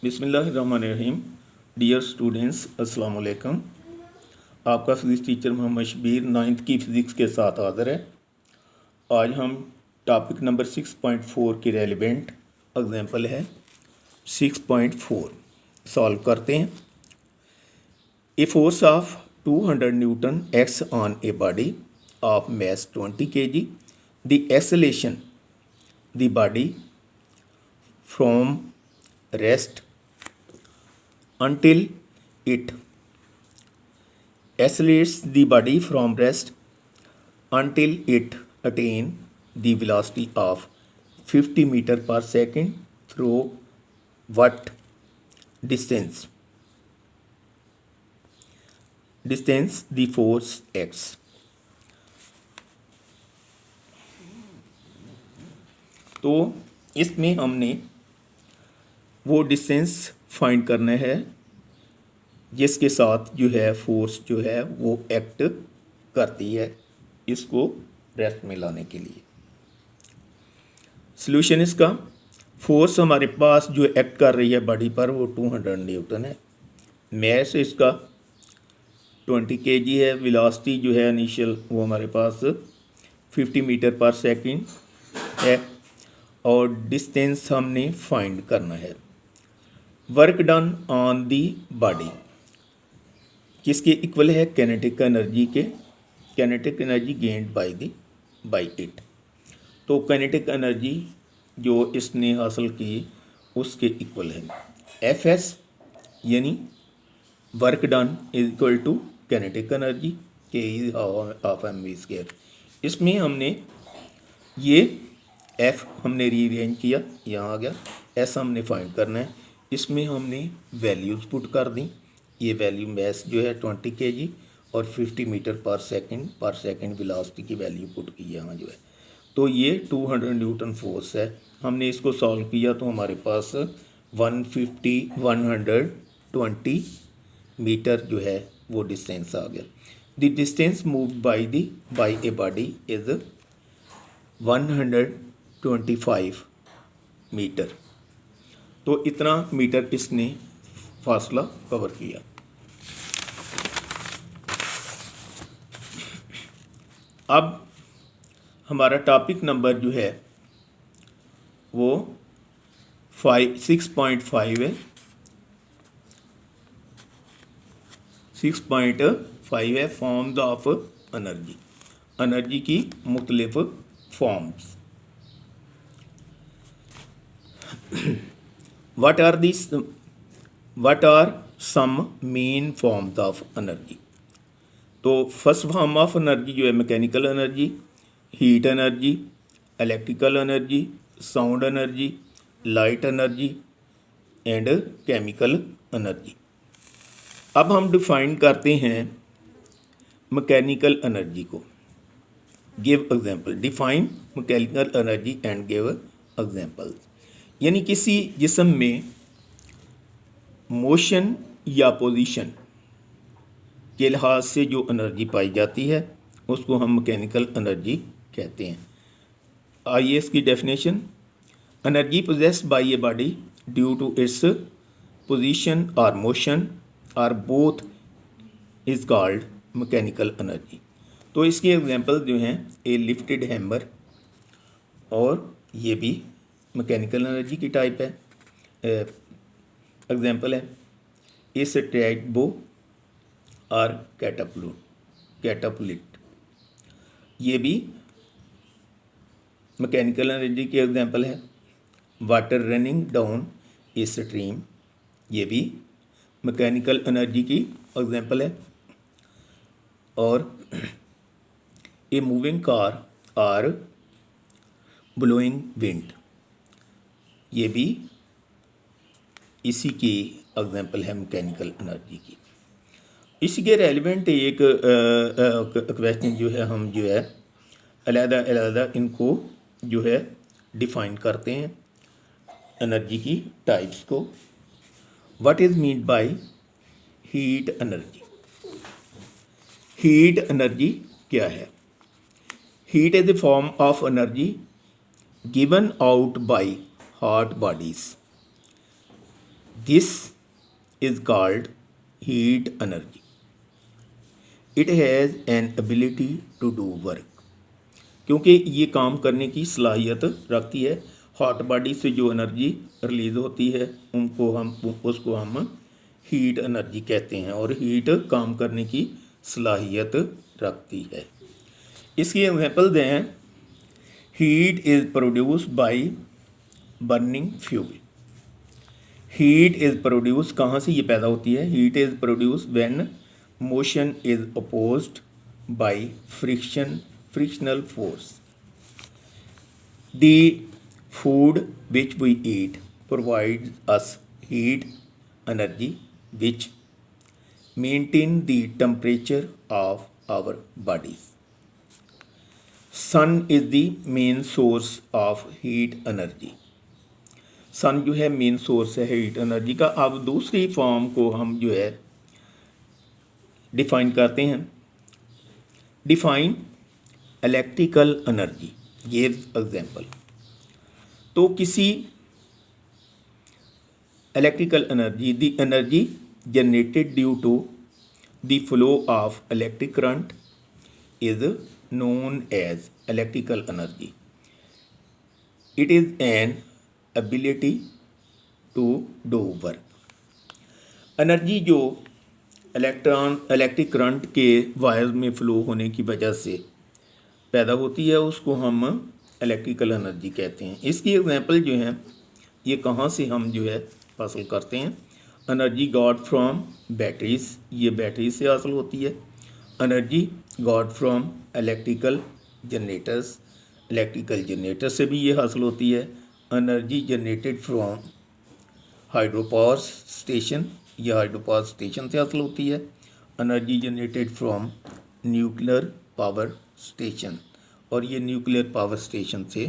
बिस्मिल्लाहिर्रहमानिर्रहीम। Dear students, अस्सलाम वालेकुम। आपका physics teacher Mohammad Shabbir ninth की फ़िज़िक्स के साथ हाज़िर है। आज हम टॉपिक नंबर 6.4 की रेलिवेंट एग्जांपल है 6.4 सॉल्व करते हैं। A force of 200 Newton x on a body of mass 20 kg, the acceleration the body from rest until it accelerates the body from rest until it attain the velocity of 50 meter per second through what distance the force acts। तो इसमें हमने वो distance find करना है जिसके साथ जो है फोर्स जो है वो एक्ट करती है इसको रेस्ट में लाने के लिए। सॉल्यूशन इसका, फोर्स हमारे पास जो एक्ट कर रही है बॉडी पर वो 200 न्यूटन है। मैस इसका 20 kg है। वेलोसिटी जो है इनिशियल वो हमारे पास 50 मीटर पर सेकंड है और डिस्टेंस हमने फाइंड करना है। Work done on the body किसके इक्वल है? कैनेटिक एनर्जी के। Kinetic energy gained by it. तो कैनेटिक एनर्जी जो इसने हासिल की उसके इक्वल है। एफ एस यानी work done is equal to kinetic energy K is half M V square. इसमें हमने ये एफ हमने रीअरेंज किया, यहाँ आ गया। एस हमने फाइंड करना है, इसमें हमने वैल्यूज़ पुट कर दी। ये वैल्यू मैस जो है 20 kg और 50 मीटर पर सेकंड वेलोसिटी की वैल्यू पुट की यहाँ जो है। तो ये 200 न्यूटन फोर्स है। हमने इसको सॉल्व किया तो हमारे पास 120 मीटर जो है वो डिस्टेंस आ गया। The distance moved by a body is 125 metre. तो इतना मीटर इसने फासला कवर किया। अब हमारा टॉपिक नंबर जो है वो 6.5 है। 6.5 है फॉर्म्स ऑफ एनर्जी। एनर्जी की मुख्तलिफ forms. What are some main forms of energy? तो फर्स्ट फॉर्म ऑफ एनर्जी जो है mechanical energy, heat energy, electrical energy, sound energy, light energy and chemical energy. अब हम डिफाइन करते हैं मैकेनिकल एनर्जी को। Give example. Define mechanical energy and give example. यानी किसी जिस्म में मोशन या पोजीशन के लिहाज से जो एनर्जी पाई जाती है उसको हम मैकेनिकल एनर्जी कहते हैं। आइए इसकी definition. Energy possessed by a body due to its position और मोशन और both is called mechanical energy. तो इसकी एग्जांपल जो हैं ए लिफ्टेड हैमर, और ये भी मैकेनिकल एनर्जी की टाइप है। एग्जांपल है ए स्ट्रैइक बो और कैटापुलिट, ये भी मैकेनिकल एनर्जी की एग्जांपल है। Water running down a stream, ये भी मैकेनिकल एनर्जी की एग्जांपल है। और ए मूविंग कार और ब्लोइंग विंड, ये भी इसी की एग्जांपल है मैकेनिकल एनर्जी की। इसी के रेलिवेंट एक क्वेश्चन जो है हम जो है अलग-अलग इनको जो है डिफाइन करते हैं एनर्जी की टाइप्स को। What is mean by heat energy? Heat energy क्या है? Heat is the form of energy given out by hot bodies this is called heat energy. It has an ability to do work, क्योंकि ये काम करने की सलाहियत रखती है। हॉट बॉडी से जो एनर्जी रिलीज़ होती है उसको हम हीट एनर्जी कहते हैं, और हीट काम करने की सलाहियत रखती है। इसकी एग्जांपल दें, heat is produced by burning fuel. Heat is produce कहाँ से ये पैदा होती है? Heat is produce when motion is opposed bye frictional force. The food which we eat provides us heat energy which maintain the temperature of our bodies. Sun is the main source of heat energy. सन जो है main source है heat energy का। अब दूसरी form को हम जो है डिफाइन करते हैं। Define electrical energy, give example. तो किसी electrical energy, the energy generated due to the flow of electric current is known as electrical energy. It is an ability to do work. Energy जो electric current के wire में flow होने की वजह से पैदा होती है उसको हम इलेक्ट्रिकल एनर्जी कहते हैं। इसकी एग्जांपल जो है ये कहाँ से हम जो है हासिल करते हैं? एनर्जी गॉट फ्रॉम बैटरीज, ये बैटरी से हासिल होती है। Energy got from electrical generators, electrical generator से भी ये हासिल होती है। Energy generated from hydropower station, यह हाइड्रोपावर स्टेशन से हासिल होती है। Energy generated from nuclear power station, और ये न्यूक्लियर पावर स्टेशन से